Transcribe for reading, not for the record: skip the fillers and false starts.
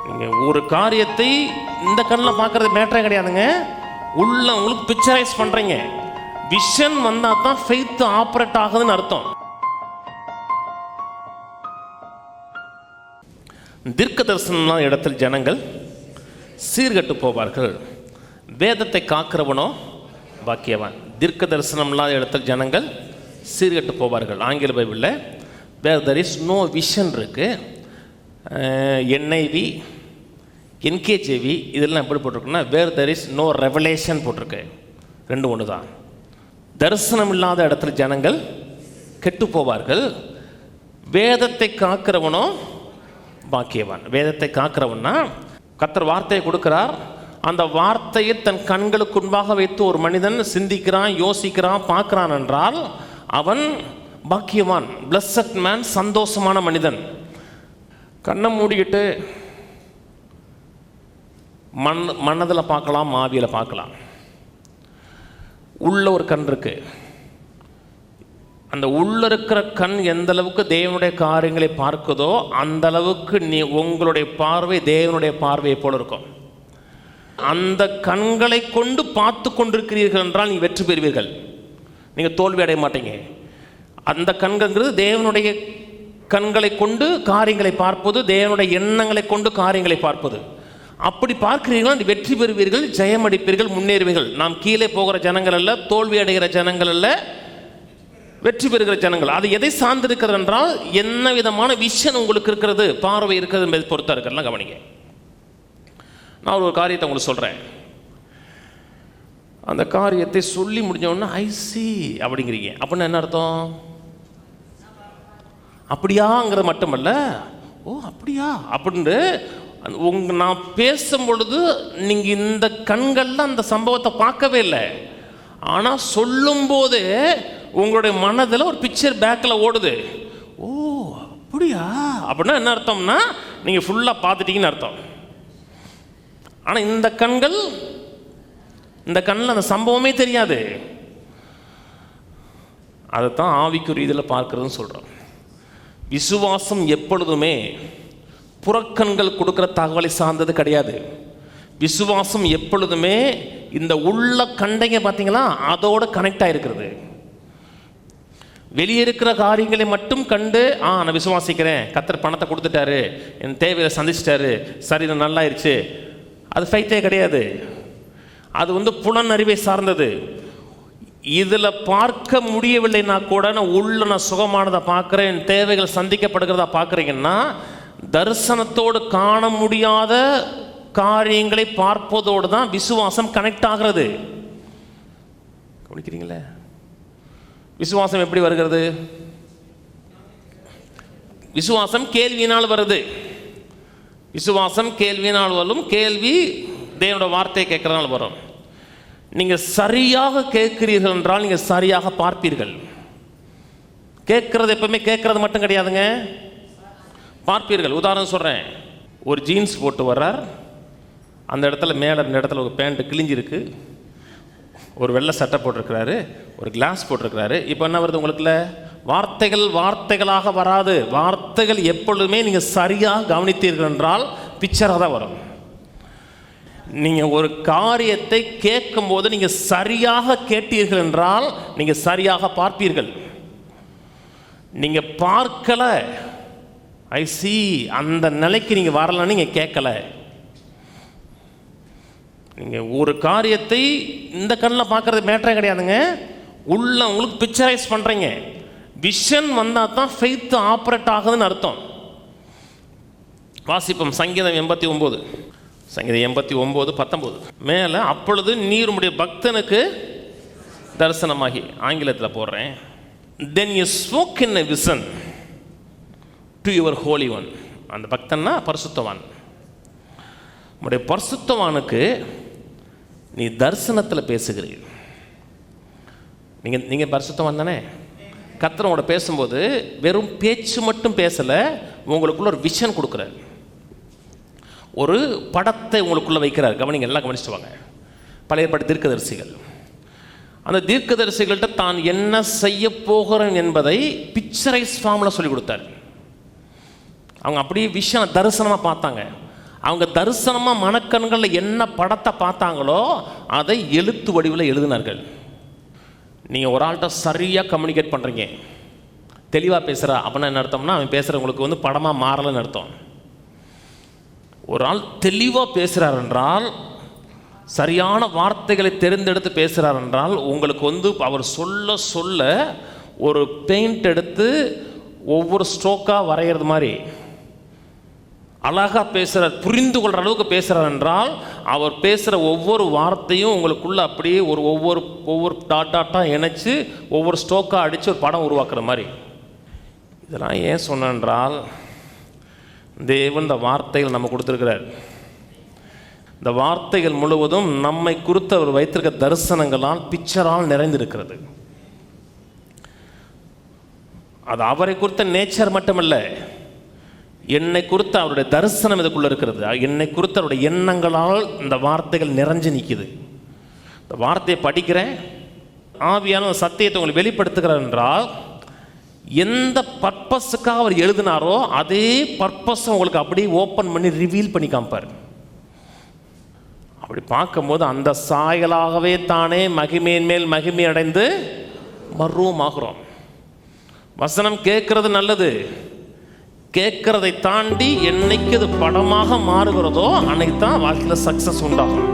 நீங்கள் ஒரு காரியத்தை இந்த கண்ணில் பார்க்குறது மேட்டரே கிடையாதுங்க. உள்ள உங்களுக்கு பிக்சரைஸ் பண்ணுறீங்க. விஷன் வந்தால் தான் ஃபெய்த் ஆப்ரேட் ஆகுதுன்னு அர்த்தம். தீர்க்க தரிசனம் இடத்தில் ஜனங்கள் சீர்கட்டு போவார்கள். வேதத்தை காக்கிறவனோ பாக்கியவான். தீர்க்க தரிசனம் இல்லாத இடத்தில் ஜனங்கள் சீர்கட்டு போவார்கள். ஆங்கில பைபிளில் where there is no vision இருக்கு. NIV, NKJV இதெல்லாம் எப்படி போட்டிருக்குன்னா where there is no revelation போட்டிருக்கு. ரெண்டு ஒன்று தான். தரிசனம் இல்லாத இடத்துல ஜனங்கள் கெட்டு போவார்கள். வேதத்தை காக்கிறவனோ பாக்கியவான். வேதத்தை காக்கிறவன்னா கர்த்தர் வார்த்தையை கொடுக்கிறார். அந்த வார்த்தையை தன் கண்களுக்கு முன்பாக வைத்து ஒரு மனிதன் சிந்திக்கிறான், யோசிக்கிறான், பார்க்கிறான் என்றால் அவன் பாக்கியவான், பிளஸட் மேன், சந்தோஷமான மனிதன். கண்ணை மூடிக்கிட்டு மனதில் பார்க்கலாம், ஆவியில் பார்க்கலாம். உள்ள ஒரு கண் இருக்கு. அந்த உள்ள இருக்கிற கண் எந்த அளவுக்கு தேவனுடைய காரியங்களை பார்க்குதோ அந்த அளவுக்கு உங்களுடைய பார்வை தேவனுடைய பார்வையை போல இருக்கும். அந்த கண்களை கொண்டு பார்த்து கொண்டிருக்கிறீர்கள் என்றால் நீ வெற்றி பெறுவீர்கள், நீங்கள் தோல்வி அடைய மாட்டீங்க. அந்த கண்கள்ங்கிறது தேவனுடைய கண்களை கொண்டு காரியங்களை பார்ப்பது, தேவனுடைய எண்ணங்களை கொண்டு காரியங்களை பார்ப்பது. அப்படி பார்க்கிறீர்கள், நீ வெற்றி பெறுவீர்கள், ஜெயம் அடிப்பீர்கள், முன்னேறுவீர்கள். நாம் கீழே போகிற ஜனங்கள் அல்ல, தோல்வி அடைகிற ஜனங்கள் அல்ல, வெற்றி பெறுகிற ஜனங்கள். அது எதை சார்ந்திருக்கிறது என்றால் என்ன விதமான விஷன் உங்களுக்கு இருக்கிறது, பார்வை இருக்கிறது என்பதை பொறுத்தா இருக்கிறதெல்லாம் கவனிங்க. நான் ஒரு காரியத்தை உங்களுக்கு சொல்கிறேன். அந்த காரியத்தை சொல்லி முடிஞ்சோன்னா ஐசி அப்படிங்கிறீங்க. அப்படின்னா என்ன அர்த்தம்? அப்படியாங்கிறது மட்டுமல்ல, ஓ அப்படியா அப்படின்னு நான் பேசும் பொழுது நீங்கள் இந்த கண்களில் அந்த சம்பவத்தை பார்க்கவே இல்லை. ஆனால் சொல்லும் போது உங்களுடைய மனதில் ஒரு பிக்சர் பேக்கில் ஓடுது. ஓ அப்படியா அப்படின்னா என்ன அர்த்தம்னா நீங்கள் ஃபுல்லாக பார்த்துட்டீங்கன்னு அர்த்தம். ஆனால் இந்த கண்ணில் அந்த சம்பவமே தெரியாது. அதைத்தான் ஆவிக்குரிய இதில் பார்க்குறதுன்னு சொல்கிறோம். விசுவாசம் எப்பொழுதுமே புறக்கண்கள் கொடுக்குற தகவலை சார்ந்தது கிடையாது. விசுவாசம் எப்பொழுதுமே இந்த உள்ள கண்டைங்க பார்த்தீங்களா அதோட கனெக்ட் ஆகிருக்கிறது. வெளியே இருக்கிற காரியங்களை மட்டும் கண்டு நான் விசுவாசிக்கிறேன், கர்த்தர் பணத்தை கொடுத்துட்டாரு, என் தேவையை சந்திச்சிட்டாரு, சரி நான் நல்லாயிருச்சு, அது ஃபைத்தே கிடையாது. அது புலனறிவை சார்ந்தது. இதில் பார்க்க முடியவில்லைன்னா கூட நான் சுகமானதை பார்க்குறேன், என் தேவைகள் சந்திக்கப்படுகிறதா பார்க்குறீங்கன்னா தரிசனத்தோடு காண முடியாத காரியங்களை பார்ப்பதோடு தான் விசுவாசம் கனெக்ட் ஆகிறது. கவனிக்கிறீங்களே? விசுவாசம் எப்படி வருகிறது? விசுவாசம் கேள்வியினால் வருது. விசுவாசம் கேள்வியினால் வரும். கேள்வி தேவனோட வார்த்தையை கேட்கறதுனால வரும். நீங்கள் சரியாக கேட்கிறீர்கள் என்றால் நீங்கள் சரியாக பார்ப்பீர்கள். கேட்கறது எப்பவுமே கேட்கறது மட்டும் கிடையாதுங்க, பார்ப்பீர்கள். உதாரணம் சொல்கிறேன். ஒரு ஜீன்ஸ் போட்டு வர்றார், அந்த இடத்துல மேலே இந்த இடத்துல ஒரு பேண்ட்டு கிழிஞ்சிருக்கு, ஒரு வெள்ளை சட்டை போட்டிருக்கிறாரு, ஒரு கிளாஸ் போட்டிருக்கிறாரு. இப்போ என்ன வருது உங்களுக்குள்ள? வார்த்தைகள் வார்த்தைகளாக வராது. வார்த்தைகள் எப்பொழுதுமே நீங்கள் சரியாக கவனித்தீர்கள் என்றால் பிக்சராக தான் வரும். நீங்கள் ஒரு காரியத்தை கேட்கும் போது நீங்கள் சரியாக கேட்டீர்கள் என்றால் நீங்கள் சரியாக பார்ப்பீர்கள். நீங்கள் பார்க்கல, ஐசி அந்த நிலைக்கு நீங்கள் வரலன்னு நீங்கள் கேட்கல. நீங்கள் ஒரு காரியத்தை இந்த கண்ணில் பார்க்குறது மேட்டரே கிடையாதுங்க. உள்ள உங்களுக்கு பிக்சரைஸ் பண்ணுறீங்க. விஷன் வந்தால் தான் ஃபெய்த் ஆப்ரேட் ஆகுதுன்னு அர்த்தம். வாசிப்போம் சங்கீதம் 89, சங்கீதம் 89:19. மேலே அப்பொழுது நீர் உம்முடைய பக்தனுக்கு தரிசனமாகி, ஆங்கிலத்தில் போடுறேன், then you spoke in a vision to your Holi one. அந்த பக்தன்னா பரிசுத்தவான். உம்முடைய பரிசுத்தவானுக்கு நீ தரிசனத்தில் பேசுகிறீர்கள். நீங்கள் பரிசுத்தவான் தானே? கர்த்தரோட பேசும்போது வெறும் பேச்சு மட்டும் பேசலை, உங்களுக்குள்ள ஒரு விஷன் கொடுக்குறாரு, ஒரு படத்தை உங்களுக்குள்ளே வைக்கிறார். கவனிங்க, எல்லாம் கவனிச்சுட்டு வாங்க. பழைய ஏற்பாட்டு தீர்க்கதரிசிகள், அந்த தீர்க்கதரிசிகள்கிட்ட தான் என்ன செய்ய போகிறேன் என்பதை பிக்சரைஸ் ஃபார்மில் சொல்லி கொடுத்தார். அவங்க அப்படியே விஷயம் தரிசனமாக பார்த்தாங்க. அவங்க தரிசனமாக மனக்கண்களில் என்ன படத்தை பார்த்தாங்களோ அதை எழுத்து வடிவில் எழுதினார்கள். நீங்கள் ஒரு ஆள்கிட்ட சரியாக கம்யூனிகேட் பண்ணுறீங்க, தெளிவாக பேசுகிறா அப்படின்னா என்ன அர்த்தம்னா, அவன் பேசுகிறவங்களுக்கு வந்து படமாக மாறலைன்னு அர்த்தம். ஒரு ஆள் தெளிவாக பேசுகிறார் என்றால், சரியான வார்த்தைகளை தேர்ந்தெடுத்து பேசுகிறார் என்றால், உங்களுக்கு வந்து அவர் சொல்ல சொல்ல ஒரு பெயிண்ட் எடுத்து ஒவ்வொரு ஸ்ட்ரோக்காக வரைகிறது மாதிரி அழகாக பேசுகிறார், புரிந்து கொள்கிற அளவுக்கு பேசுகிறார் என்றால், அவர் பேசுகிற ஒவ்வொரு வார்த்தையும் உங்களுக்குள்ளே அப்படியே ஒவ்வொரு டாட்டாக இணைச்சி ஒவ்வொரு ஸ்ட்ரோக்காக அடித்து ஒரு படம் உருவாக்குற மாதிரி. இதெல்லாம் ஏன் சொன்னென்றால், தேவன் இந்த வார்த்தைகள் நம்ம கொடுத்துருக்கிறார். இந்த வார்த்தைகள் முழுவதும் நம்மை குறித்து அவர் வைத்திருக்க தரிசனங்களால், பிக்சரால் நிறைந்திருக்கிறது. அது அவரை குறித்த நேச்சர் மட்டுமல்ல, என்னை குறித்த அவருடைய தரிசனம் இதுக்குள்ளே இருக்கிறது. என்னை குறித்த அவருடைய எண்ணங்களால் இந்த வார்த்தைகள் நிறைஞ்சு நிற்கிது. இந்த வார்த்தையை படிக்கிறேன், ஆவியான சத்தியத்தை உங்களுக்கு வெளிப்படுத்துகிறார் என்றால், எந்த பர்பஸுக்காக அவர் எழுதினாரோ அதே பர்பஸை உங்களுக்கு அப்படியே ஓப்பன் பண்ணி ரிவீல் பண்ணி காமிப்பார். அப்படி பார்க்கும்போது அந்த சாயலாகவே தானே மகிமையின் மேல் மகிமை அடைந்து மர்வமாகிறோம். வசனம் கேட்கறது நல்லது, கேட்கறதை தாண்டி என்னைக்கு அது படமாக மாறுகிறதோ அன்னைக்கு தான் வாழ்க்கையில் சக்ஸஸ் உண்டாகும்.